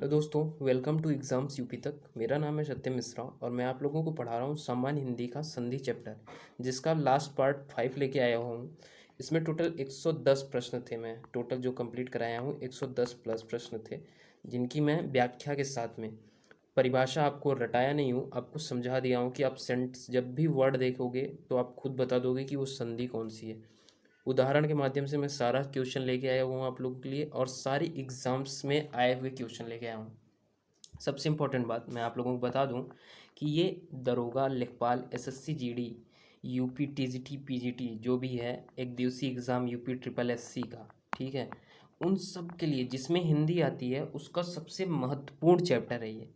Hello दोस्तों, welcome to exams UP तक। मेरा नाम है सत्यम मिश्रा और मैं आप लोगों को पढ़ा रहा हूँ सामान्य हिंदी का संधि चैप्टर, जिसका लास्ट पार्ट 5 लेके आया हूँ। इसमें टोटल 110 प्रश्न थे। मैं टोटल जो कंप्लीट कराया हूँ 110 प्लस प्रश्न थे, जिनकी मैं व्याख्या के साथ में परिभाषा आपको रटाया नहीं हूँ, आपको समझा दिया हूँ कि आप सेंट जब भी वर्ड देखोगे तो आप खुद बता दोगे कि वो संधि कौन सी है। उदाहरण के माध्यम से मैं सारा क्वेश्चन लेके आया हुआ हूँ आप लोगों के लिए, और सारी एग्जाम्स में आए हुए क्वेश्चन लेके आया हूँ। सबसे इम्पोर्टेंट बात मैं आप लोगों को बता दूं कि ये दरोगा, लेखपाल, SSC GD, UP TGT, PGT जो भी है एक दिवसीय एग्ज़ाम यूपी ट्रिपल एससी का, ठीक है, उन सब के लिए जिसमें हिंदी आती है उसका सबसे महत्वपूर्ण चैप्टर है ये।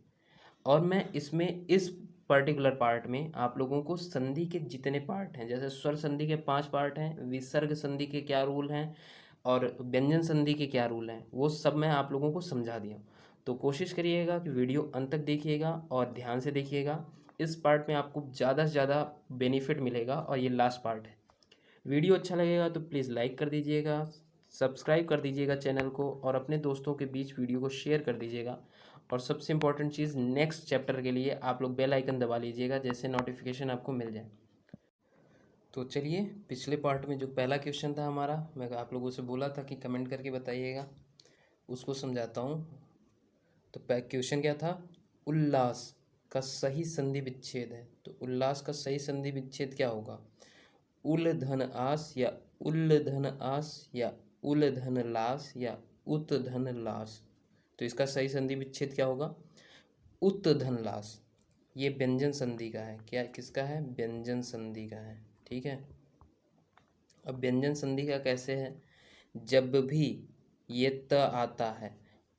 और मैं इसमें इस पर्टिकुलर पार्ट में आप लोगों को संधि के जितने पार्ट हैं, जैसे स्वर संधि के 5 पार्ट हैं, विसर्ग संधि के क्या रूल हैं और व्यंजन संधि के क्या रूल हैं, वो सब मैं आप लोगों को समझा दिया। तो कोशिश करिएगा कि वीडियो अंत तक देखिएगा और ध्यान से देखिएगा। इस पार्ट में आपको ज़्यादा से ज़्यादा बेनिफिट मिलेगा और ये लास्ट पार्ट है। वीडियो अच्छा लगेगा तो प्लीज़ लाइक कर दीजिएगा, सब्सक्राइब कर दीजिएगा चैनल को, और अपने दोस्तों के बीच वीडियो को शेयर कर दीजिएगा। और सबसे इम्पोर्टेंट चीज़, नेक्स्ट चैप्टर के लिए आप लोग बेल आइकन दबा लीजिएगा, जैसे नोटिफिकेशन आपको मिल जाए। तो चलिए, पिछले पार्ट में जो पहला क्वेश्चन था हमारा, मैं आप लोगों से बोला था कि कमेंट करके बताइएगा, उसको समझाता हूँ। तो क्वेश्चन क्या था? उल्लास का सही संधि विच्छेद है। तो उल्लास का सही संधि विच्छेद क्या होगा? उल धन आस, या उल धन आस, या उल धन लास, या उत धन लास। तो इसका सही संधि विच्छेद क्या होगा? उत धन लास। ये व्यंजन संधि का है। क्या किसका है? व्यंजन संधि का है, ठीक है। अब व्यंजन संधि का कैसे है? जब भी ये त आता है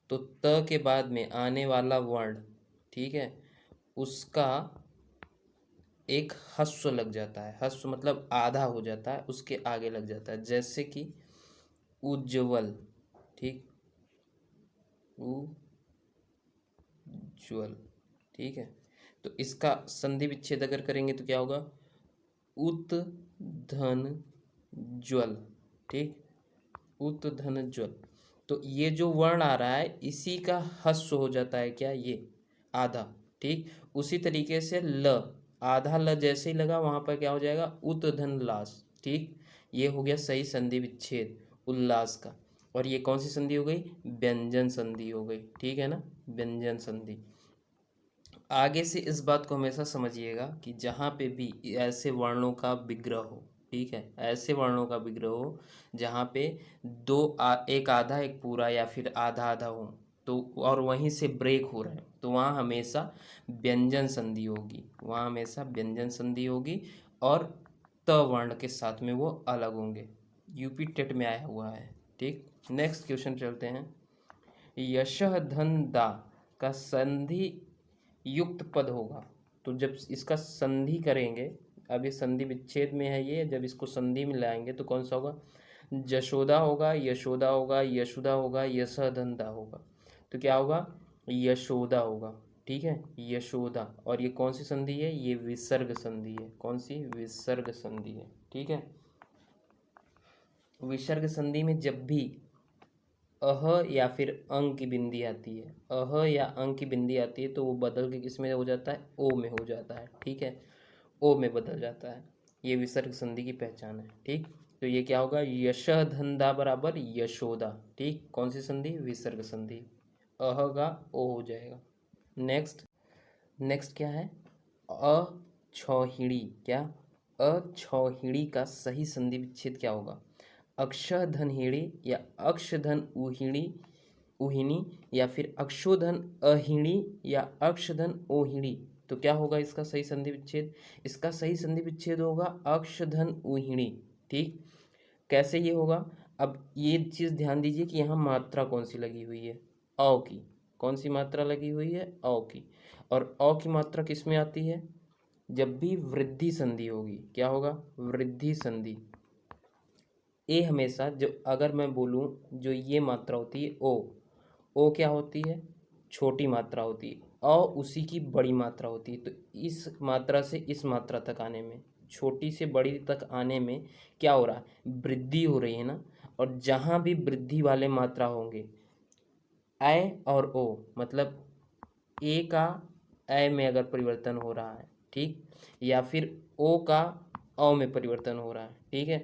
तो त के बाद में आने वाला वर्ण, ठीक है, उसका एक ह्रस्व लग जाता है। ह्रस्व मतलब आधा हो जाता है, उसके आगे लग जाता है। जैसे कि उज्ज्वल, ठीक, उज्ज्वल, ठीक है। तो इसका संधि विच्छेद अगर करेंगे तो क्या होगा? उत धन ज्वल, ठीक, उत धन ज्वल। तो ये जो वर्ण आ रहा है इसी का ह्रस्व हो जाता है क्या? ये आधा, ठीक। उसी तरीके से ल, आधा ल जैसे ही लगा वहां पर क्या हो जाएगा? उत धन लास, ठीक। ये हो गया सही संधि विच्छेद उल्लास का। और ये कौन सी संधि हो गई? व्यंजन संधि हो गई, ठीक है ना, व्यंजन संधि। आगे से इस बात को हमेशा समझिएगा कि जहाँ पे भी ऐसे वर्णों का विग्रह हो, ठीक है, ऐसे वर्णों का विग्रह हो जहाँ पे एक आधा एक पूरा या फिर आधा आधा हो, तो और वहीं से ब्रेक हो रहा है, तो वहाँ हमेशा व्यंजन संधि होगी, वहाँ हमेशा व्यंजन संधि होगी। और त वर्ण के साथ में वो अलग होंगे। यूपी टेट में आया हुआ है, ठीक। नेक्स्ट क्वेश्चन चलते हैं। यशः धन दा का संधि युक्त पद होगा। तो जब इसका संधि करेंगे, अब ये संधि विच्छेद में है, ये जब इसको संधि में लाएंगे तो कौन सा होगा? जशोदा होगा, यशोदा होगा, यशुदा होगा, यशधंदा होगा। तो क्या होगा? यशोदा होगा, ठीक है, यशोदा। और ये कौन सी संधि है? ये विसर्ग संधि है। कौन सी? विसर्ग संधि है, ठीक है। विसर्ग संधि में जब भी अह या फिर अंग की बिंदी आती है, अह या अंग की बिंदी आती है, तो वो बदल के किस में हो जाता है? ओ में हो जाता है, ठीक है, ओ में बदल जाता है। ये विसर्ग संधि की पहचान है, ठीक। तो ये क्या होगा? यशधंदा बराबर यशोदा, ठीक। कौन सी संधि? विसर्ग संधि। अह का ओ हो जाएगा। नेक्स्ट, नेक्स्ट क्या है? अछौहिणी। क्या? अछौहिणी का सही संधि विच्छेद क्या होगा? अक्षधन हिणी, या अक्षधन उहिणी, उहिणी, या फिर अक्षोधन अहिणी, या अक्षधन ओहिणी। तो क्या होगा इसका सही संधि विच्छेद? इसका सही संधि विच्छेद होगा अक्षधन उहिणी, ठीक। कैसे ये होगा? अब ये चीज़ ध्यान दीजिए कि यहाँ मात्रा कौन सी लगी हुई है? औ की। कौन सी मात्रा लगी हुई है? औ की। और औ की मात्रा किस में आती है? जब भी वृद्धि संधि होगी। क्या होगा? वृद्धि संधि। ए हमेशा, जो अगर मैं बोलूँ जो ये मात्रा होती है ओ, ओ क्या होती है? छोटी मात्रा होती है। अ उसी की बड़ी मात्रा होती है। तो इस मात्रा से इस मात्रा तक आने में, छोटी से बड़ी तक आने में क्या हो रहा है? वृद्धि हो रही है ना। और जहाँ भी वृद्धि वाले मात्रा होंगे, ए और ओ, मतलब ए का ए में अगर परिवर्तन हो रहा है, ठीक, या फिर ओ का औ में परिवर्तन हो रहा है, ठीक है,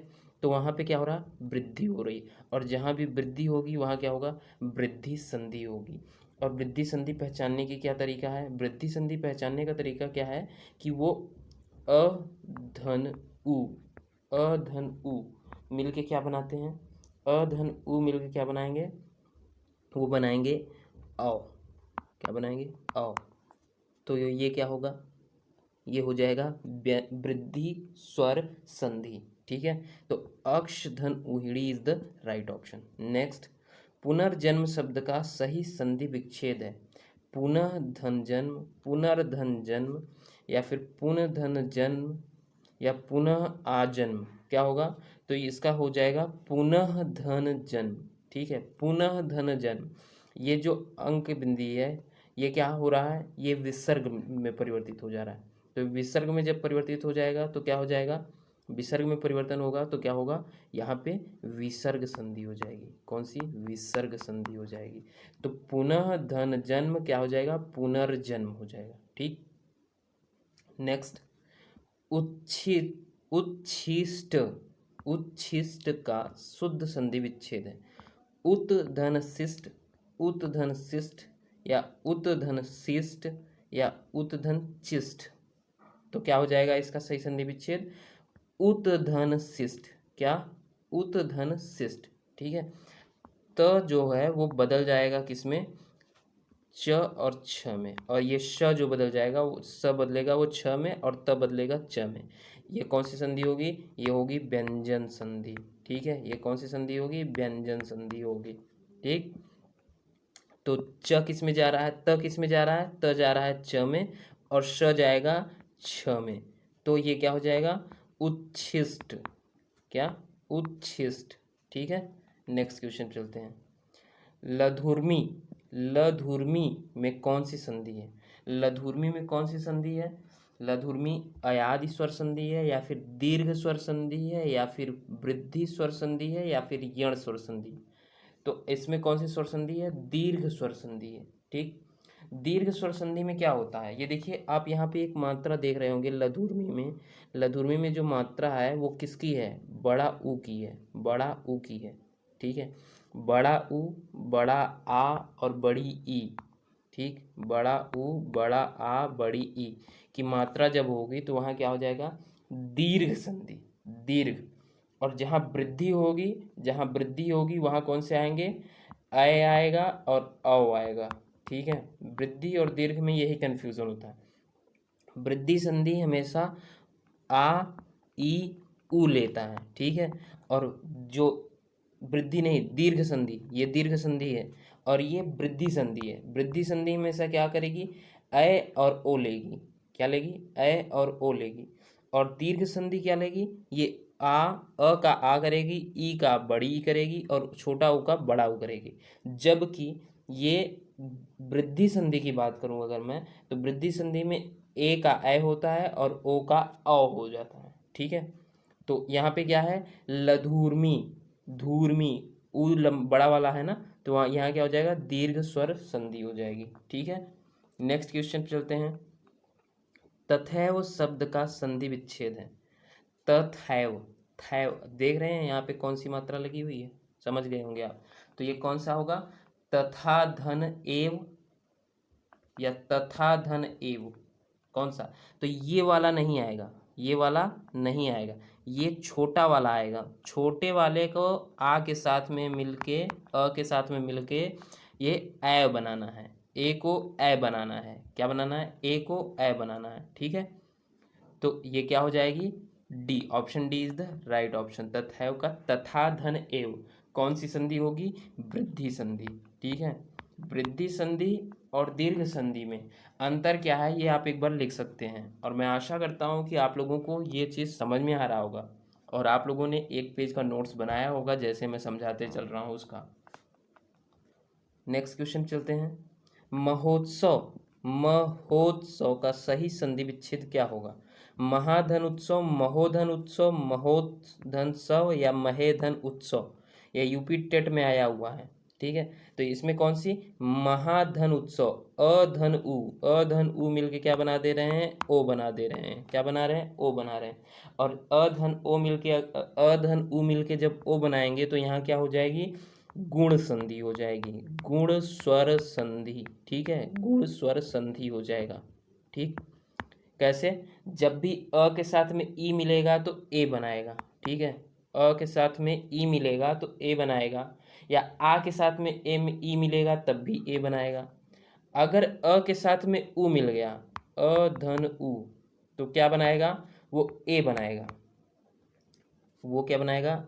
तो वहाँ पे क्या हो रहा है, वृद्धि हो रही। और जहाँ भी वृद्धि होगी वहाँ क्या होगा, वृद्धि संधि होगी। और वृद्धि संधि पहचानने की क्या तरीका है, वृद्धि संधि पहचानने का तरीका क्या है कि वो अ धन उ, अ धन उ मिल के क्या बनाते हैं, अ धन उ मिल के क्या बनाएंगे, वो बनाएंगे औ, क्या बनाएंगे, औ। तो ये क्या होगा, ये हो जाएगा वृद्धि स्वर संधि, ठीक है। तो अक्ष धन उहिड़ी is the right option. Next, पुनर्जन्म शब्द का सही संधि विच्छेद है। पुनः धन जन्म, पुनर्धन जन्म, या फिर पुनः धन जन्म, या पुनः आजन्म, क्या होगा, तो इसका हो जाएगा पुनः धन जन्म, ठीक है, पुनः धन जन्म। ये जो अंक बिंदी है, ये क्या हो रहा है, ये विसर्ग में परिवर्तित हो जा रहा है। तो विसर्ग में जब परिवर्तित हो जाएगा तो क्या हो जाएगा, विसर्ग में परिवर्तन होगा तो क्या होगा, यहाँ पे विसर्ग संधि हो जाएगी। कौन सी, विसर्ग संधि हो जाएगी। तो पुनः धन जन्म क्या हो जाएगा, पुनर्जन्म हो जाएगा, ठीक। नेक्स्ट, उच्छित, उच्छिष्ट, उच्छिष्ट का शुद्ध संधि विच्छेद है। उत धन शिष्ट, उत धन शिष्ट, या उत धन शिष्ट, या उत धन चिष्ट। तो क्या हो जाएगा इसका सही संधि विच्छेद, उत धन शिष्ट, क्या, उत धन शिष्ट, ठीक है। त जो है वो बदल जाएगा किसमें, च और छ में, और ये श जो बदल जाएगा वो स बदलेगा वो छ में, और त बदलेगा च में। ये कौन सी संधि होगी, ये होगी व्यंजन संधि, ठीक है। ये कौन सी संधि होगी, व्यंजन संधि होगी, ठीक। तो च किस में जा रहा है, त किस में जा रहा है, त जा रहा है च में, और श जाएगा छ में। तो ये क्या हो जाएगा, उच्छिष्ट, क्या, उच्छिष्ट, ठीक है। नेक्स्ट क्वेश्चन चलते हैं। लधुर्मी, लधुर्मी में कौन सी संधि है, लधुर्मी में कौन सी संधि है, लधुर्मी अयादि स्वर संधि है, या फिर दीर्घ स्वर संधि है, या फिर वृद्धि स्वर संधि है, या फिर यण स्वर संधि। तो इसमें कौन सी स्वर संधि है, दीर्घ स्वर संधि है, ठीक। दीर्घ स्वर संधि में क्या होता है, ये देखिए आप यहाँ पे एक मात्रा देख रहे होंगे लधुर्मी में। लधुर्मी में जो मात्रा है वो किसकी है, बड़ा ऊ की है, बड़ा ऊ की है, ठीक है। बड़ा ऊ, बड़ा आ और बड़ी ई, ठीक, बड़ा ऊ, बड़ा आ, बड़ी ई की मात्रा जब होगी तो वहाँ क्या हो जाएगा, दीर्घ संधि, दीर्घ। और जहाँ वृद्धि होगी, जहाँ वृद्धि होगी वहाँ कौन से आएंगे, अय आएगा और औ आएगा, ठीक है। वृद्धि और दीर्घ में यही कन्फ्यूजन होता है। वृद्धि संधि हमेशा आ ई उ लेता है, ठीक है। और जो वृद्धि नहीं, दीर्घ संधि, ये दीर्घ संधि है, और ये वृद्धि संधि है। वृद्धि संधि में से क्या करेगी, अय और ओ लेगी, क्या लेगी, अय और ओ लेगी। और दीर्घ संधि क्या लेगी, ये अ का आ करेगी, ई का बड़ी ई करेगी, और छोटा ऊ का बड़ा ऊ करेगी। जबकि ये वृद्धि संधि की बात करूं अगर मैं, तो वृद्धि संधि में ए का ए होता है और ओ का औ हो जाता है, ठीक है। तो यहाँ पे क्या है, लधूर्मी, धूर्मी, बड़ा वाला है ना, तो वहाँ यहाँ क्या हो जाएगा, दीर्घ स्वर संधि हो जाएगी, ठीक है। नेक्स्ट क्वेश्चन चलते हैं। तथैव शब्द का संधि विच्छेद है। तथैव, थैव देख रहे हैं यहाँ पे कौन सी मात्रा लगी हुई है, समझ गए होंगे आप। तो ये कौन सा होगा, तथा धन एव, या तथा धन एव, कौन सा, तो ये वाला नहीं आएगा, ये वाला नहीं आएगा, ये छोटा वाला आएगा। छोटे वाले को आ के साथ में मिलके, अ के साथ में मिलके ये ए बनाना है, ए को ए बनाना है, क्या बनाना है, ए को ए बनाना है, ठीक है। तो ये क्या हो जाएगी, D, option D is the right option. तथैव का तथा धन एव कौन सी संधि होगी, वृद्धि संधि, ठीक है। वृद्धि संधि और दीर्घ संधि में अंतर क्या है ये आप एक बार लिख सकते हैं, और मैं आशा करता हूँ कि आप लोगों को ये चीज़ समझ में आ रहा होगा, और आप लोगों ने एक पेज का नोट्स बनाया होगा जैसे मैं समझाते चल रहा हूँ उसका। नेक्स्ट क्वेश्चन चलते हैं। महोत्सव, महोत्सव का सही संधि विच्छेद क्या होगा, महाधन उत्सव, महोधन उत्सव, महोधन सव, या महेधन उत्सव। यह यूपी टेट में आया हुआ है, ठीक है। तो इसमें कौन सी, महाधन उत्सव, अधन उ मिलके क्या बना दे रहे हैं, ओ बना दे रहे हैं, क्या बना रहे हैं, ओ बना रहे हैं। और अधन ओ मिलके अधन उ मिलके जब ओ बनाएंगे तो यहाँ क्या हो जाएगी, गुण संधि हो जाएगी, गुण स्वर संधि, ठीक है, गुण स्वर संधि हो जाएगा। ठीक, कैसे, जब भी अ के साथ में ई मिलेगा तो ए बनाएगा, ठीक है, अ के साथ में ई मिलेगा तो ए बनाएगा, या आ के साथ में ए में ई मिलेगा तब भी ए बनाएगा। अगर अ के साथ में उ मिल गया, अ धन उ, तो क्या बनाएगा, वो ए बनाएगा, वो क्या बनाएगा,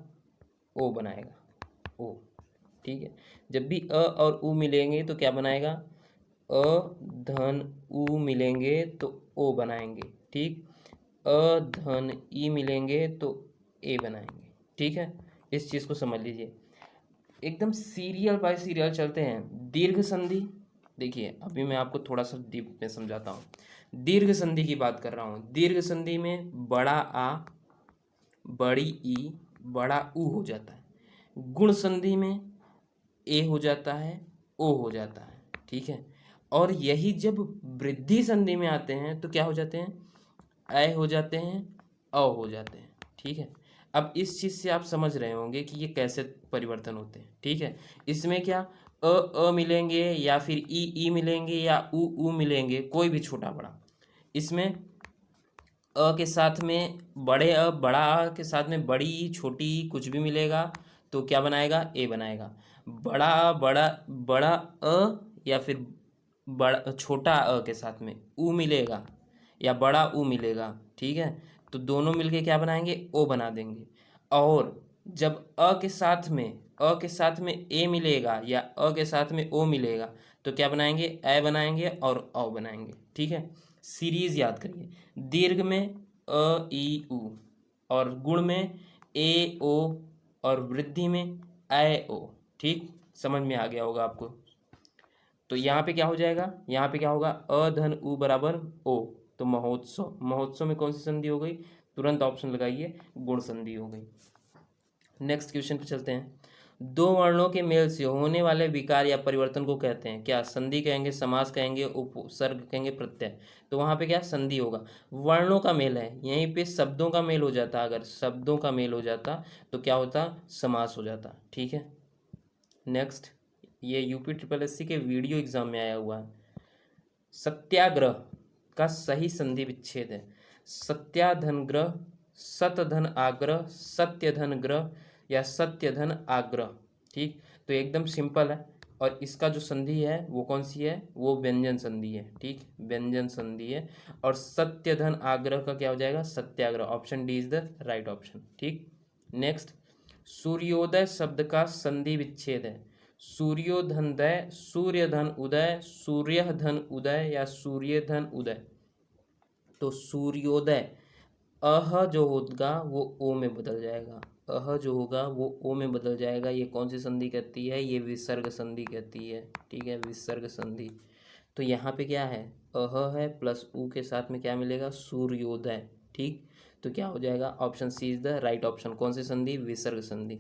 ओ बनाएगा, ओ, ठीक है। जब भी अ और उ मिलेंगे तो क्या बनाएगा, अ धन उ मिलेंगे तो ओ बनाएंगे, ठीक, अ धन ई मिलेंगे तो ए बनाएंगे, ठीक है। इस चीज़ को समझ लीजिए, एकदम सीरियल बाय सीरियल चलते हैं। दीर्घ संधि, देखिए अभी मैं आपको थोड़ा सा डीप में समझाता हूँ। दीर्घ संधि की बात कर रहा हूँ। दीर्घ संधि में बड़ा आ, बड़ी ई, बड़ा ऊ हो जाता है। गुण संधि में ए हो जाता है, ओ हो जाता है, ठीक है। और यही जब वृद्धि संधि में आते हैं तो क्या हो जाते हैं, ए हो जाते हैं, अ हो जाते हैं, ठीक है। अब इस चीज़ से आप समझ रहे होंगे कि ये कैसे परिवर्तन होते हैं, ठीक है। इसमें क्या, अ मिलेंगे या फिर ई मिलेंगे या उ मिलेंगे, कोई भी छोटा बड़ा। इसमें अ के साथ में बड़े अ, बड़ा अ के साथ में बड़ी ई, छोटी ई कुछ भी मिलेगा तो क्या बनाएगा, ए बनाएगा। बड़ा अ, बड़ा अ या फिर बड़ा छोटा अ के साथ में उ मिलेगा या बड़ा उ मिलेगा, ठीक है, तो दोनों मिलके क्या बनाएंगे, ओ बना देंगे। और जब अ के साथ में ए मिलेगा या अ के साथ में ओ मिलेगा तो क्या बनाएंगे, ए बनाएंगे और औ बनाएंगे, ठीक है। सीरीज याद करिए, दीर्घ में अ ई उ, और गुण में ए ओ, और वृद्धि में ए ओ, ठीक, समझ में आ गया होगा आपको। तो यहाँ पे क्या हो जाएगा, यहाँ पे क्या होगा, अ धन उ बराबर ओ, तो महोत्सव, महोत्सव में कौन सी संधि हो गई, तुरंत ऑप्शन लगाइए, गुण संधि हो गई। नेक्स्ट क्वेश्चन पे चलते हैं। दो वर्णों के मेल से होने वाले विकार या परिवर्तन को कहते हैं क्या, संधि कहेंगे, समास कहेंगे, उपसर्ग कहेंगे, प्रत्यय। तो वहाँ पे क्या, संधि होगा। वर्णों का मेल है, यहीं पे शब्दों का मेल हो जाता, अगर शब्दों का मेल हो जाता तो क्या होता, समास हो जाता, ठीक है। नेक्स्ट, ये यूपी ट्रिपल एससी के वीडियो एग्जाम में आया हुआ है। सत्याग्रह का सही संधि विच्छेद है, सत्याधन ग्रह, सतधन आग्रह, सत्यधन ग्रह या सत्यधन आग्रह, ठीक। तो एकदम सिंपल है, और इसका जो संधि है वो कौन सी है, वो व्यंजन संधि है, ठीक, व्यंजन संधि है। और सत्यधन आग्रह का क्या हो जाएगा, सत्याग्रह, option D is the right option, ठीक। नेक्स्ट, सूर्योदय शब्द का संधि विच्छेद है, सूर्योधनदय, सूर्यधन उदय, सूर्यधन उदय या सूर्यधन उदय। तो सूर्योदय, अह जो होगा वो ओ में बदल जाएगा, अह जो होगा वो ओ में बदल जाएगा। ये कौन सी संधि कहती है, ये विसर्ग संधि कहती है, ठीक है, विसर्ग संधि। तो यहाँ पे क्या है, अह है प्लस ऊ के साथ में क्या मिलेगा, सूर्योदय, ठीक। तो क्या हो जाएगा, option C is the right option. कौन सी संधि, विसर्ग संधि।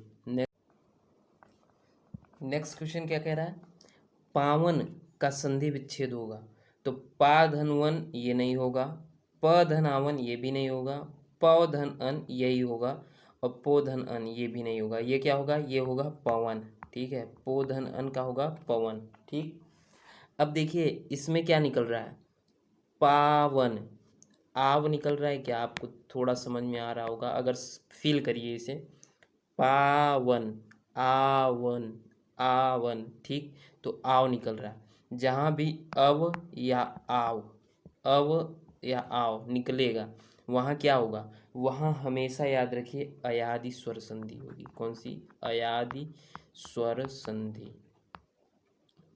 नेक्स्ट क्वेश्चन क्या कह रहा है, पावन का संधि विच्छेद होगा। तो पा धन वन ये नहीं होगा, प धन आवन ये भी नहीं होगा, प धन अन यही होगा, और पो धन अन ये भी नहीं होगा। ये क्या होगा, ये होगा पवन, ठीक है, पो धन अन का होगा पवन, ठीक। अब देखिए इसमें क्या निकल रहा है, पावन, आव निकल रहा है क्या, आपको थोड़ा समझ में आ रहा होगा अगर फील करिए इसे, पावन, आवन, आवन, ठीक। तो आव निकल रहा है, जहाँ भी अव या आव, अव या आव निकलेगा वहाँ क्या होगा, वहाँ हमेशा याद रखिए अयादि स्वर संधि होगी। कौन सी, अयादि स्वर संधि,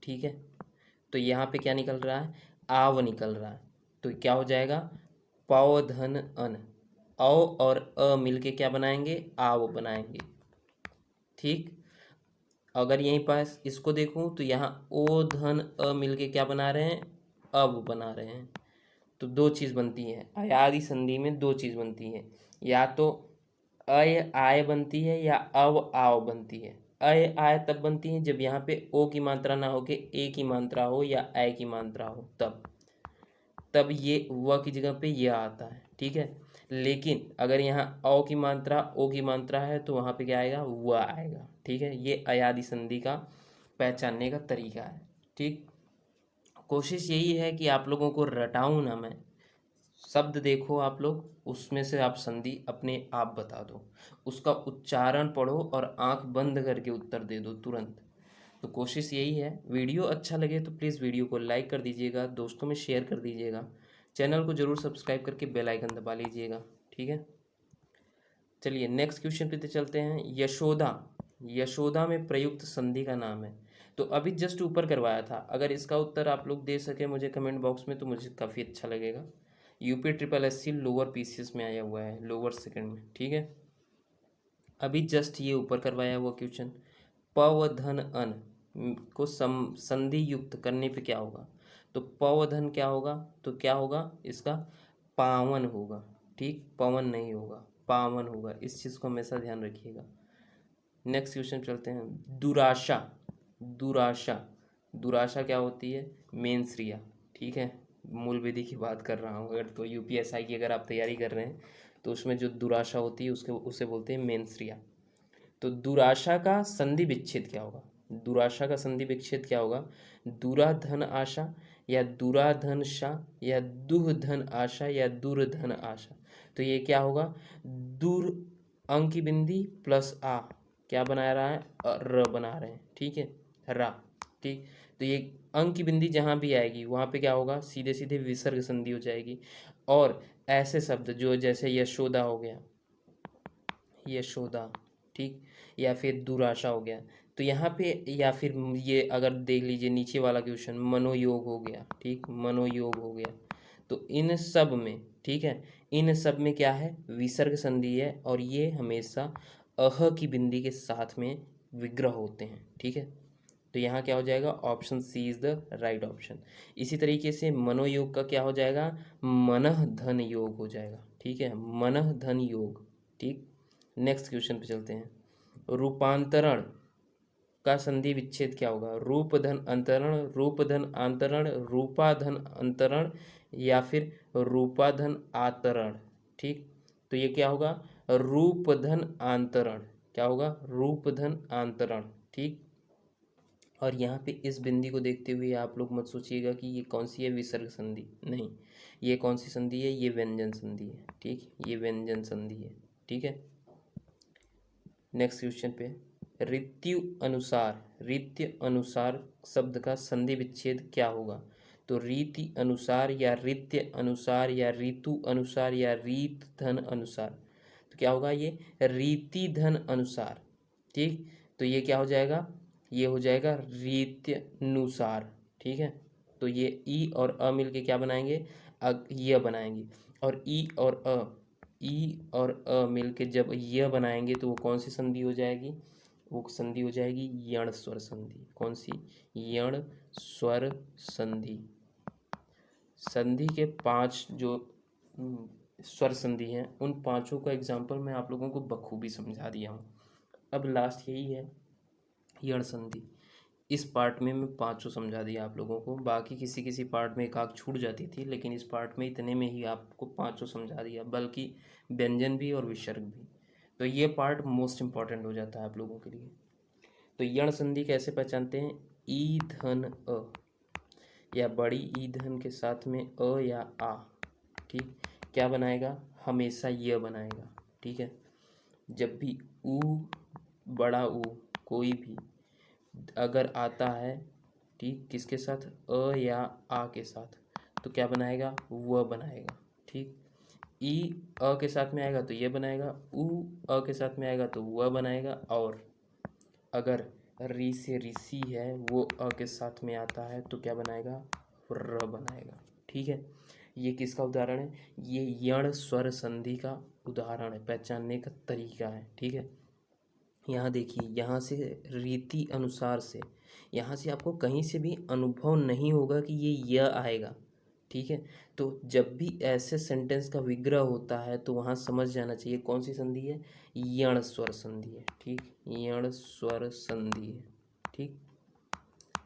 ठीक है। तो यहाँ पे क्या निकल रहा है, आव निकल रहा है, तो क्या हो जाएगा, पौधन अन, औ और अ मिलके क्या बनाएंगे, आव बनाएंगे, ठीक। अगर यहीं पास इसको देखूं तो यहाँ ओ धन अ मिलके क्या बना रहे हैं, अब बना रहे हैं। तो दो चीज़ बनती है, अयादि संधि में दो चीज़ बनती है, या तो अय आय बनती है या अव आव बनती है। अय आय तब बनती है जब यहाँ पे ओ की मात्रा ना हो के ए की मात्रा हो या ऐ की मात्रा हो, तब ये व की जगह पे यह आता है, ठीक है। लेकिन अगर यहाँ औ की मात्रा ओ की मात्रा है तो वहाँ पे क्या आएगा, व आएगा, ठीक है। ये अयादि संधि का पहचानने का तरीका है, ठीक। कोशिश यही है कि आप लोगों को रटाऊं ना मैं, शब्द देखो आप लोग, उसमें से आप संधि अपने आप बता दो, उसका उच्चारण पढ़ो और आंख बंद करके उत्तर दे दो तुरंत। तो कोशिश यही है। वीडियो अच्छा लगे तो प्लीज़ वीडियो को लाइक कर दीजिएगा, दोस्तों में शेयर कर दीजिएगा, चैनल को ज़रूर सब्सक्राइब करके बेल आइकन दबा लीजिएगा, ठीक है। चलिए नेक्स्ट क्वेश्चन पे तो चलते हैं। यशोदा, यशोदा में प्रयुक्त संधि का नाम है। तो अभी जस्ट ऊपर करवाया था, अगर इसका उत्तर आप लोग दे सके मुझे कमेंट बॉक्स में तो मुझे काफ़ी अच्छा लगेगा। UP triple S C lower PCS में आया हुआ है, लोअर सेकंड में, ठीक है। अभी जस्ट ये ऊपर करवाया हुआ क्वेश्चन, प व धन अन को संधि युक्त करने पे क्या होगा। तो प व धन क्या होगा, तो क्या होगा इसका, पावन होगा, ठीक। पवन नहीं होगा, पावन होगा, इस चीज़ को हमेशा ध्यान रखिएगा। नेक्स्ट क्वेश्चन चलते हैं। दुराशा, दुराशा, दुराशा क्या होती है, मेन श्रिया, ठीक है। मूल विधि की बात कर रहा हूँ, अगर तो यूपीएसआई की अगर आप तैयारी कर रहे हैं तो उसमें जो दुराशा होती है उसके उसे बोलते हैं मेन श्रिया। तो दुराशा का संधि विच्छेद क्या होगा, दुराशा का संधि विच्छेद क्या होगा, दुराधन आशा या दुराधनशा या दुहधन आशा या दुर्धन आशा। तो ये क्या होगा, दूर अंक की बिंदी प्लस आ क्या बना रहा है, र बना रहे हैं, ठीक है, रा, ठीक। तो ये अंक की बिंदी जहाँ भी आएगी वहाँ पे क्या होगा, सीधे सीधे विसर्ग संधि हो जाएगी। और ऐसे शब्द जो जैसे यशोदा हो गया, यशोदा, ठीक, या फिर दुराशा हो गया, तो यहाँ पे या फिर ये अगर देख लीजिए नीचे वाला क्वेश्चन, मनोयोग हो गया, ठीक, मनोयोग हो गया। तो इन सब में, ठीक है, इन सब में क्या है, विसर्ग संधि है और ये हमेशा अह की बिंदी के साथ में विग्रह होते हैं, ठीक है। तो यहाँ क्या हो जाएगा, option C is the right option. इसी तरीके से मनोयोग का क्या हो जाएगा, मनः धन योग हो जाएगा, ठीक है, मनः धन योग, ठीक। नेक्स्ट क्वेश्चन पे चलते हैं। रूपांतरण का संधि विच्छेद क्या होगा, रूप धन अंतरण, रूप धन अंतरण, रूपाधन अंतरण या फिर रूपाधन आतरण, ठीक। तो ये क्या होगा, रूप धन अंतरण, क्या होगा, रूप धन अंतरण, ठीक। और यहाँ पे इस बिंदी को देखते हुए आप लोग मत सोचिएगा कि ये कौन सी है, विसर्ग संधि, नहीं, ये कौन सी संधि है, ये व्यंजन संधि है, ठीक, ये व्यंजन संधि है, ठीक है। नेक्स्ट क्वेश्चन पे, ऋत्यु अनुसार, रीत्य अनुसार शब्द का संधि विच्छेद क्या होगा। तो रीति अनुसार या रीत्य अनुसार या ऋतु अनुसार या रीत धन अनुसार। तो क्या होगा, ये रीति धन अनुसार, ठीक। तो ये क्या हो जाएगा, ये हो जाएगा रीत्यनुसार, ठीक है। तो ये ई और अ मिल के क्या बनाएंगे, य बनाएंगे। और ई और अ, ई और अ मिल के जब य बनाएंगे तो वो कौन सी संधि हो जाएगी, वो संधि हो जाएगी यण स्वर संधि। कौन सी, यण स्वर संधि। संधि के 5 जो स्वर संधि हैं उन पांचों का एग्जाम्पल मैं आप लोगों को बखूबी समझा दिया हूँ। अब लास्ट यही है यण संधि। इस पार्ट में मैं पांचों समझा दिया आप लोगों को, बाकी किसी किसी पार्ट में एक आध छूट जाती थी, लेकिन इस पार्ट में इतने में ही आपको पांचों समझा दिया, बल्कि व्यंजन भी और विसर्ग भी। तो ये पार्ट मोस्ट इम्पॉर्टेंट हो जाता है आप लोगों के लिए। तो यण संधि कैसे पहचानते हैं, ई धन अ या बड़ी ई धन के साथ में अ या आ, ठीक, क्या बनाएगा, हमेशा य बनाएगा, ठीक है। जब भी ऊ, बड़ा ऊ, कोई भी अगर आता है, ठीक, किसके साथ, अ या आ के साथ, तो क्या बनाएगा, व बनाएगा, ठीक। ई अ के साथ में आएगा तो ये बनाएगा, ऊ अ के साथ में आएगा तो वह बनाएगा। और अगर री से ऋषि है वो अ के साथ में आता है तो क्या बनाएगा, र बनाएगा, ठीक है। ये किसका उदाहरण है, ये यण स्वर संधि का उदाहरण है, पहचानने का तरीका है, ठीक है। यहाँ देखिए, यहाँ से रीति अनुसार से, यहाँ से आपको कहीं से भी अनुभव नहीं होगा कि ये य आएगा, ठीक है। तो जब भी ऐसे सेंटेंस का विग्रह होता है तो वहाँ समझ जाना चाहिए कौन सी संधि है, यण स्वर संधि है। ठीक, यण स्वर संधि है। ठीक,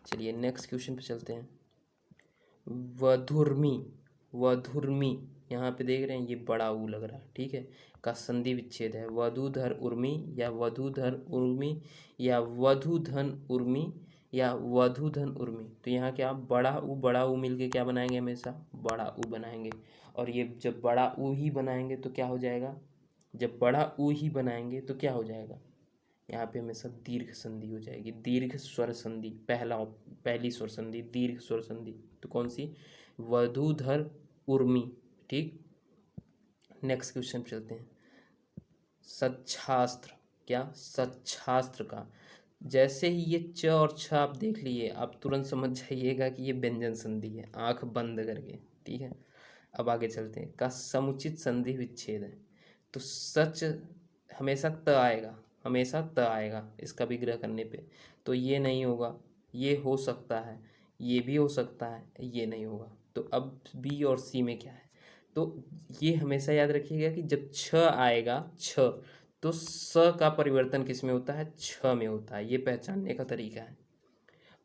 चलिए नेक्स्ट क्वेश्चन पे चलते हैं। वधुर्मी, वधुर्मी, यहाँ पे देख रहे हैं ये बड़ा ऊ लग रहा है, ठीक है, का संधि विच्छेद है वधूधर उर्मी या वधूधर उर्मी या वधूधन उर्मी या वधूधन उर्मी। तो यहाँ क्या बड़ा ऊ मिलके क्या बनाएंगे, हमेशा बड़ा ऊ बनाएंगे। और ये जब बड़ा ऊ ही बनाएंगे तो क्या हो जाएगा, जब बड़ा ऊ ही बनाएंगे तो क्या हो जाएगा, यहाँ पे हमेशा दीर्घ संधि हो जाएगी, दीर्घ स्वर संधि, पहली स्वर संधि दीर्घ स्वर संधि। तो कौन सी, वधूधर उर्मी। ठीक, नेक्स्ट क्वेश्चन पे चलते हैं। सच्छास्त्र, क्या, सच्छास्त्र का, जैसे ही ये च और छ आप देख लिए आप तुरंत समझ जाइएगा कि ये व्यंजन संधि है, आंख बंद करके। ठीक है, अब आगे चलते हैं। का समुचित संधि विच्छेद है। तो सच हमेशा त आएगा, हमेशा त आएगा इसका विग्रह करने पे। तो ये नहीं होगा, ये हो सकता है, ये भी हो सकता है, ये नहीं होगा। तो अब बी और सी में क्या है, तो ये हमेशा याद रखिएगा कि जब छ आएगा, छ, तो स का परिवर्तन किस में होता है, छ में होता है। ये पहचानने का तरीका है।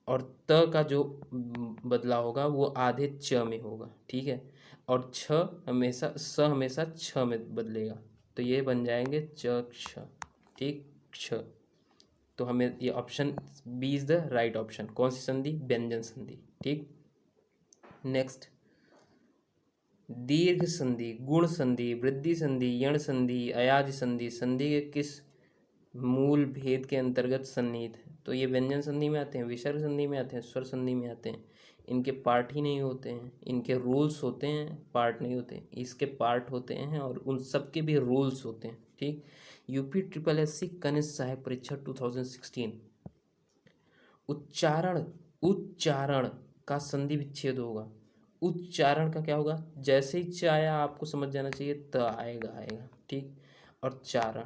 और त का जो बदला होगा वो आधे च में होगा। ठीक है, और छ हमेशा, स हमेशा छ में बदलेगा। तो ये बन जाएंगे च क्ष। ठीक, क्ष। तो हमें ये option B is the right option. कौन सी संधि, व्यंजन संधि। ठीक, नेक्स्ट, दीर्घ संधि, गुण संधि, वृद्धि संधि, यण संधि, अयाज संधि, संधि के किस मूल भेद के अंतर्गत सन्निहित है। तो ये व्यंजन संधि में आते हैं, विसर्ग संधि में आते हैं, स्वर संधि में आते हैं। इनके पार्ट ही नहीं होते हैं, इनके रूल्स होते हैं, पार्ट नहीं होते। इसके पार्ट होते हैं और उन सब के भी रूल्स होते हैं। ठीक, यूपी ट्रिपल एस सी कनिष्ठ सहायक परीक्षा 2016, उच्चारण, उच्चारण का संधि विच्छेद होगा। उच्चारण का क्या होगा, जैसे ही च आया आपको समझ जाना चाहिए त आएगा, आएगा। ठीक, और चारण।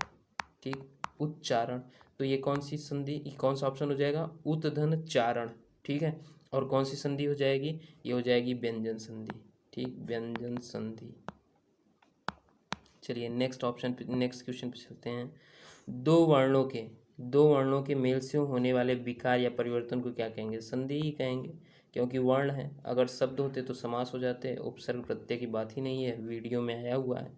ठीक, उच्चारण। तो ये कौन सी संधि, कौन सा ऑप्शन हो जाएगा, उतधन चारण। ठीक है, और कौन सी संधि हो जाएगी, ये हो जाएगी व्यंजन संधि। ठीक, व्यंजन संधि। चलिए नेक्स्ट ऑप्शन पे, नेक्स्ट क्वेश्चन पे चलते हैं। दो वर्णों के मेल से होने वाले विकार या परिवर्तन को क्या कहेंगे, संधि ही कहेंगे, क्योंकि वर्ण है। अगर शब्द होते तो समास हो जाते, उपसर्ग प्रत्यय की बात ही नहीं है, वीडियो में आया हुआ है।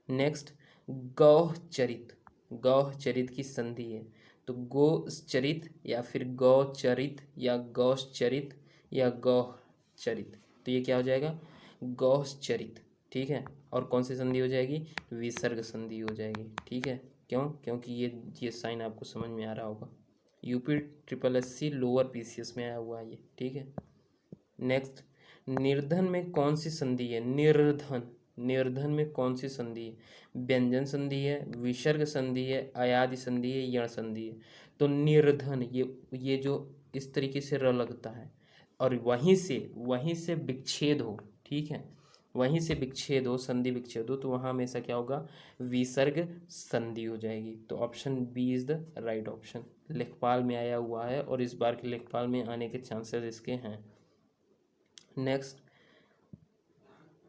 नेक्स्ट, गौचरित, गौचरित की संधि है। तो गोचरित या फिर गौचरित या गौचरित या गौचरित। तो ये क्या हो जाएगा, गौचरित। ठीक है, और कौन सी संधि हो जाएगी, विसर्ग संधि हो जाएगी। ठीक है, क्यों, क्योंकि ये साइन आपको समझ में आ रहा होगा, UP triple S C lower PCS में आया हुआ है ये। ठीक है, नेक्स्ट, निर्धन में कौन सी संधि है, निर्धन, निर्धन में कौन सी संधि है, व्यंजन संधि है, विसर्ग संधि है, अयादि संधि है, यण संधि है। तो निर्धन, ये जो इस तरीके से र लगता है और वहीं से विच्छेद हो। ठीक है, वहीं से विच्छेद हो, संधि विच्छेद हो, तो वहाँ हमेशा क्या होगा, विसर्ग संधि हो जाएगी। तो option B is the right option. लेखपाल में आया हुआ है और इस बार के लेखपाल में आने के चांसेस इसके हैं। नेक्स्ट,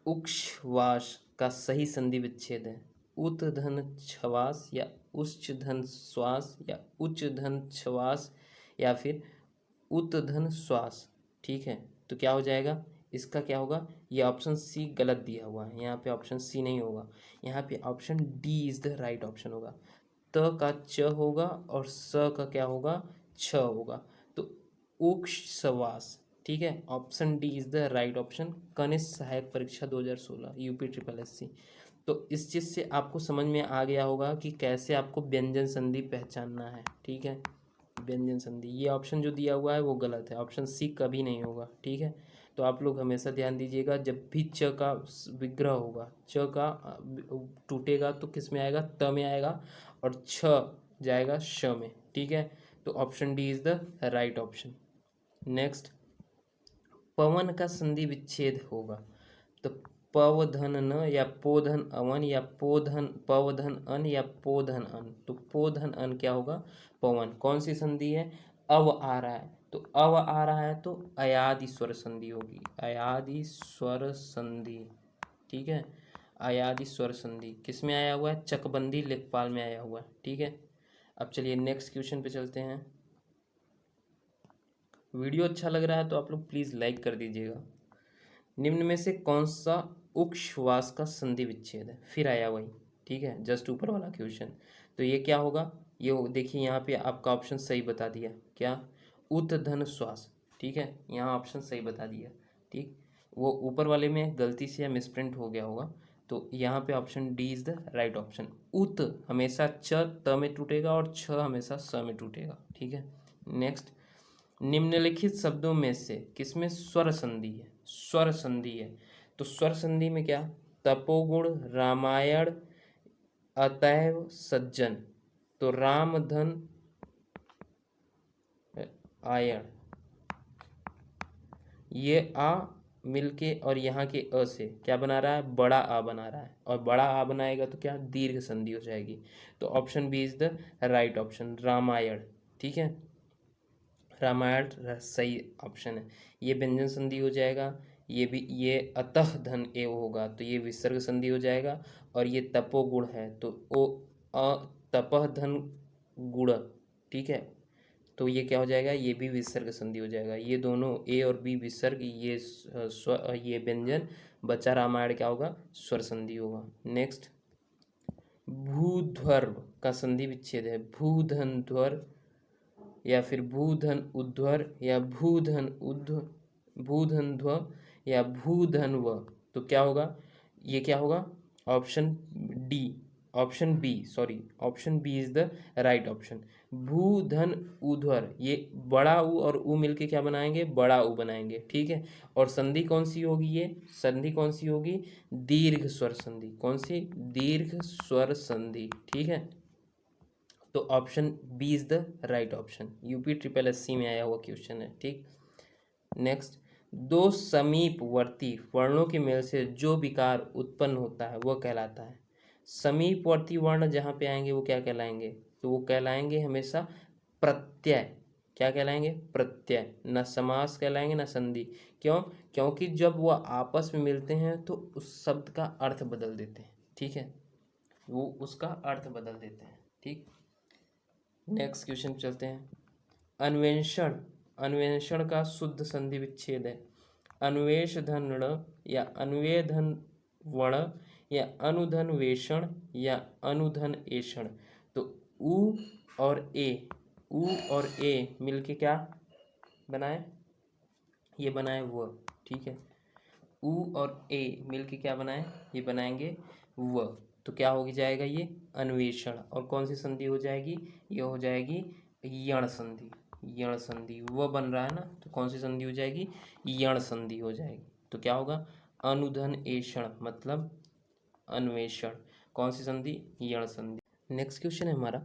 उच्छ्वास का सही संधि विच्छेद है, उत धन छवास या उच्च धन श्वास या उच्च धन छवास या फिर उत धन श्वास। ठीक है, तो क्या हो जाएगा, इसका क्या होगा, ये ऑप्शन सी गलत दिया हुआ है, यहाँ पे ऑप्शन सी नहीं होगा, यहाँ पे option D is the right option होगा। त का च होगा और स का क्या होगा, छ होगा। तो उच्छ्वास। ठीक है, option D is the right option. कनिष्ठ सहायक परीक्षा 2016 यूपी ट्रिपल एस सी। तो इस चीज़ से आपको समझ में आ गया होगा कि कैसे आपको व्यंजन संधि पहचानना है। ठीक है, व्यंजन संधि, ये ऑप्शन जो दिया हुआ है वो गलत है, ऑप्शन सी कभी नहीं होगा। ठीक है, तो आप लोग हमेशा ध्यान दीजिएगा, जब भी च का विग्रह होगा, च का टूटेगा तो किस में आएगा, त में आएगा, और छ जाएगा श में। ठीक है, तो option D is the right option. Next, पवन का संधि विच्छेद होगा। तो पवधन न या पोधन अवन या पोधन पवधन अन या पोधन अन। तो पोधन अन क्या होगा, पवन। कौन सी संधि है, अव आ रहा है, तो अब आ रहा है तो अयादि स्वर संधि होगी, अयादि स्वर संधि। ठीक है, अयादि स्वर संधि किस में आया हुआ है? चकबंदी लेखपाल में आया हुआ है। ठीक है, अब चलिए नेक्स्ट क्वेश्चन पे चलते हैं। वीडियो अच्छा लग रहा है तो आप लोग प्लीज़ लाइक कर दीजिएगा। निम्न में से कौन सा उच्छ्वास का संधि विच्छेद है? फिर आया वही, ठीक है, जस्ट ऊपर वाला क्वेश्चन। तो ये क्या होगा? देखिए यहाँ पे आपका ऑप्शन सही बता दिया, क्या? उतधन श्वास। ठीक है, यहाँ ऑप्शन सही बता दिया। ठीक, वो ऊपर वाले में गलती से मिसप्रिंट हो गया होगा, तो यहाँ पे option D is the right option. उत हमेशा च त में टूटेगा और छ हमेशा स में टूटेगा। ठीक है, नेक्स्ट, निम्नलिखित शब्दों में से किसमें स्वर संधि है? स्वर संधि है, तो स्वर संधि में क्या? तपोगुण, रामायण, अतैव, सज्जन। तो राम धन आयण, ये आ मिलके और यहाँ के अ से क्या बना रहा है? बड़ा आ बना रहा है, और बड़ा आ बनाएगा तो क्या? दीर्घ संधि हो जाएगी। तो option B is the right option, Ramayana. ठीक है, रामायण सही ऑप्शन है। ये व्यंजन संधि हो जाएगा, ये भी, ये अतः धन एव होगा तो ये विसर्ग संधि हो जाएगा, और ये तपोगुण है तो ओ अ तपह धन गुण। ठीक है, तो ये क्या हो जाएगा? ये भी विसर्ग संधि हो जाएगा। ये दोनों ए और बी विसर्ग, ये व्यंजन, बचा रामायण क्या होगा? स्वर संधि होगा। नेक्स्ट, भूध्वर्व का संधि विच्छेद है, भूधन ध्वर या फिर भूधन उध्वर या भूधन उध्व, भूधन ध्व या भूधन व। तो क्या होगा? ये क्या होगा? Option D, option B, sorry, option B is the right option. भूधन उध्वर, ये बड़ा ऊ और ऊ मिलके क्या बनाएंगे? बड़ा ऊ बनाएंगे। ठीक है, और संधि कौन सी होगी? ये संधि कौन सी होगी? दीर्घ स्वर संधि। कौन सी? दीर्घ स्वर संधि। ठीक है, तो option B is the right option, UP triple SC में आया हुआ क्वेश्चन है। ठीक, नेक्स्ट, दो समीपवर्ती वर्णों के मेल से जो विकार उत्पन्न होता है वह कहलाता है। समीपवर्ती वर्ण जहाँ पे आएंगे वो क्या कहलाएंगे? तो वो कहलाएंगे हमेशा प्रत्यय। क्या कहलाएंगे? प्रत्यय, न समास कहलाएंगे न संधि। क्यों? क्योंकि जब वह आपस में मिलते हैं तो उस शब्द का अर्थ बदल देते हैं। ठीक है, वो उसका अर्थ बदल देते हैं। ठीक, नेक्स्ट क्वेश्चन चलते हैं। अन्वेषण, अन्वेषण का शुद्ध संधि विच्छेद है अन्वेष धन ण या अन्वेधन वण या अनुधन वेषण या अनुधन एषण। तो उ और ए, उ और ए मिलके क्या बनाए? ये बनाए व। ठीक है, उ और ए मिलके क्या बनाए? ये बनाएंगे व। तो क्या हो जाएगा? ये अन्वेषण। और कौन सी संधि हो जाएगी? ये हो जाएगी यण संधि। यण संधि वो बन रहा है ना, तो कौन सी संधि हो जाएगी? यण संधि हो जाएगी। तो क्या होगा? अनुधन एषण मतलब अन्वेषण। कौन सी संधि? यण संधि। नेक्स्ट क्वेश्चन है हमारा,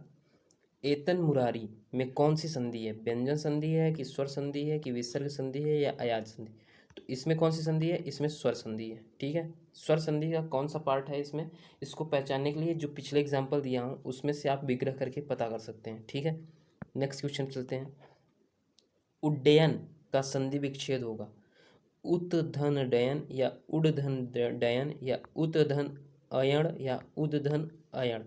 एतन मुरारी में कौन सी संधि है? व्यंजन संधि है कि स्वर संधि है कि विसर्ग संधि है या अयाज संधि? तो इसमें कौन सी संधि है? इसमें स्वर संधि है। ठीक है, स्वर संधि का कौन सा पार्ट है इसमें? इसको पहचानने के लिए जो पिछले एग्जाम्पल दिया हूँ उसमें से आप विग्रह करके पता कर सकते हैं। ठीक है, नेक्स्ट क्वेश्चन चलते हैं। उड्डयन का संधि विच्छेद होगा उत्धन डयन या उड़धन डयन या उत्धन अयण या उद्धन अयण।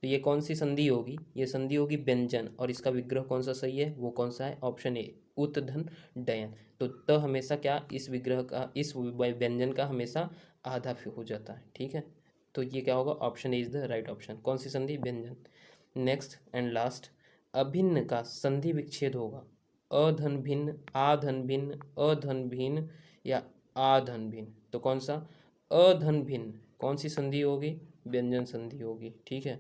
तो ये कौन सी संधि होगी? ये संधि होगी व्यंजन, और इसका विग्रह कौन सा सही है? वो कौन सा है? ऑप्शन ए, उत्धन डयन। तो त हमेशा क्या? इस विग्रह का, इस व्यंजन का हमेशा आधा हो जाता है। ठीक है, तो ये क्या होगा? Option A is the right option. कौन सी संधि? व्यंजन। नेक्स्ट एंड लास्ट, अभिन्न का संधि विच्छेद होगा अधन भिन्न, आधन भिन्न, अधन भिन्न या आधन भिन्न। तो कौन सा? अधन भिन्न कौन सी संधि होगी? व्यंजन संधि होगी। ठीक है,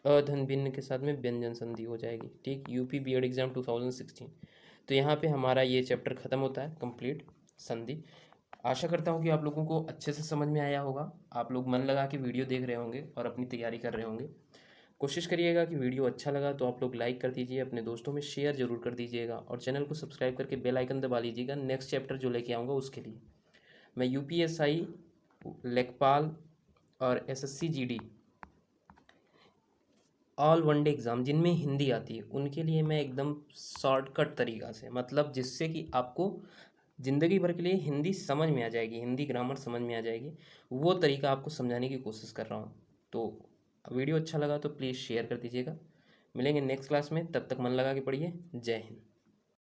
अधन भिन्न के साथ में व्यंजन संधि हो जाएगी। ठीक, यूपी बीएड एग्जाम 2016। तो यहाँ पे हमारा ये चैप्टर खत्म होता है, कंप्लीट संधि। आशा करता हूँ कि आप लोगों को अच्छे से समझ में आया होगा। आप लोग मन लगा के वीडियो देख रहे होंगे और अपनी तैयारी कर रहे होंगे। कोशिश करिएगा कि वीडियो अच्छा लगा तो आप लोग लाइक कर दीजिए, अपने दोस्तों में शेयर जरूर कर दीजिएगा, और चैनल को सब्सक्राइब करके बेल आइकन दबा लीजिएगा नेक्स्ट चैप्टर जो लेके आऊँगा उसके लिए। मैं यूपीएसआई, लेखपाल और SSC GD all one day exam जिनमें हिंदी आती है उनके लिए मैं एकदम शॉर्टकट तरीका से, मतलब जिससे कि आपको ज़िंदगी भर के लिए हिंदी समझ में आ जाएगी, हिंदी ग्रामर समझ में आ जाएगी, वो तरीका आपको समझाने की कोशिश कर रहा हूँ। तो वीडियो अच्छा लगा तो प्लीज़ शेयर कर दीजिएगा। मिलेंगे नेक्स्ट क्लास में, तब तक मन लगा के पढ़िए। जय हिंद।